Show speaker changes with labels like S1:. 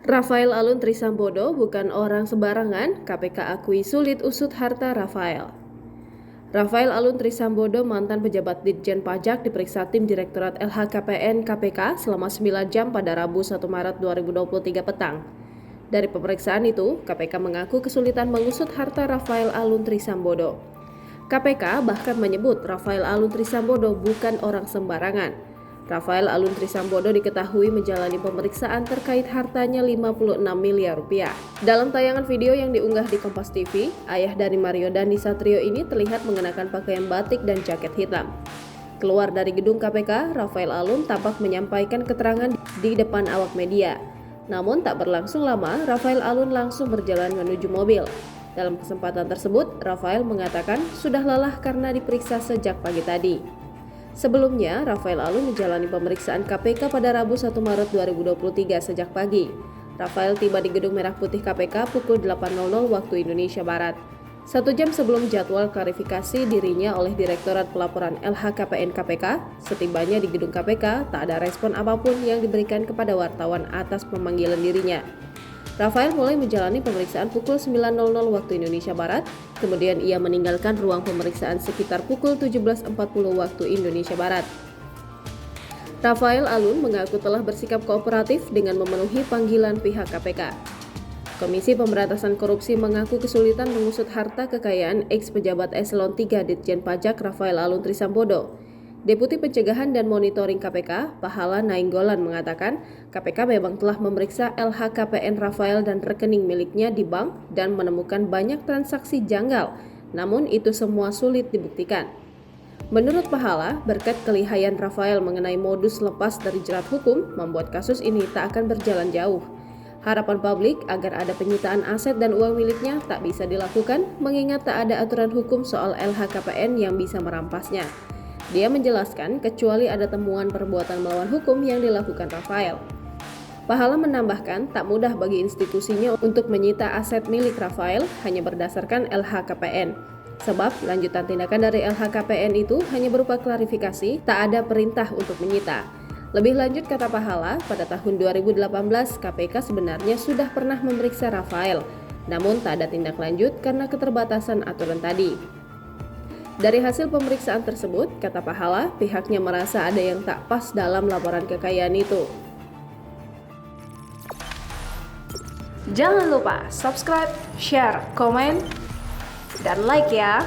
S1: Rafael Alun Trisambodo bukan orang sembarangan, KPK akui sulit usut harta Rafael. Rafael Alun Trisambodo, mantan pejabat Ditjen Pajak, diperiksa tim Direktorat LHKPN KPK selama 9 jam pada Rabu 1 Maret 2023 petang. Dari pemeriksaan itu, KPK mengaku kesulitan mengusut harta Rafael Alun Trisambodo. KPK bahkan menyebut Rafael Alun Trisambodo bukan orang sembarangan. Rafael Alun Trisambodo diketahui menjalani pemeriksaan terkait hartanya 56 miliar rupiah. Dalam tayangan video yang diunggah di Kompas TV, ayah dari Mario Dandi Satrio ini terlihat mengenakan pakaian batik dan jaket hitam. Keluar dari gedung KPK, Rafael Alun tampak menyampaikan keterangan di depan awak media. Namun tak berlangsung lama, Rafael Alun langsung berjalan menuju mobil. Dalam kesempatan tersebut, Rafael mengatakan sudah lelah karena diperiksa sejak pagi tadi. Sebelumnya, Rafael Alun menjalani pemeriksaan KPK pada Rabu 1 Maret 2023 sejak pagi. Rafael tiba di Gedung Merah Putih KPK pukul 8.00 waktu Indonesia Barat. 1 jam sebelum jadwal klarifikasi dirinya oleh Direktorat Pelaporan LHKPN KPK, setibanya di gedung KPK, tak ada respon apapun yang diberikan kepada wartawan atas pemanggilan dirinya. Rafael mulai menjalani pemeriksaan pukul 9.00 waktu Indonesia Barat, kemudian ia meninggalkan ruang pemeriksaan sekitar pukul 17.40 waktu Indonesia Barat. Rafael Alun mengaku telah bersikap kooperatif dengan memenuhi panggilan pihak KPK. Komisi Pemberantasan Korupsi mengaku kesulitan mengusut harta kekayaan ex-pejabat Eselon 3 Ditjen Pajak Rafael Alun Trisambodo. Deputi Pencegahan dan Monitoring KPK, Pahala Nainggolan mengatakan, KPK memang telah memeriksa LHKPN Rafael dan rekening miliknya di bank dan menemukan banyak transaksi janggal, namun itu semua sulit dibuktikan. Menurut Pahala, berkat kelihayan Rafael mengenai modus lepas dari jerat hukum membuat kasus ini tak akan berjalan jauh. Harapan publik agar ada penyitaan aset dan uang miliknya tak bisa dilakukan mengingat tak ada aturan hukum soal LHKPN yang bisa merampasnya. Dia menjelaskan kecuali ada temuan perbuatan melawan hukum yang dilakukan Rafael. Pahala menambahkan tak mudah bagi institusinya untuk menyita aset milik Rafael hanya berdasarkan LHKPN. Sebab lanjutan tindakan dari LHKPN itu hanya berupa klarifikasi, tak ada perintah untuk menyita. Lebih lanjut kata Pahala, pada tahun 2018 KPK sebenarnya sudah pernah memeriksa Rafael, namun tak ada tindak lanjut karena keterbatasan aturan tadi. Dari hasil pemeriksaan tersebut, kata Pahala, pihaknya merasa ada yang tak pas dalam laporan kekayaan itu.
S2: Jangan lupa subscribe, share, komen, dan like ya!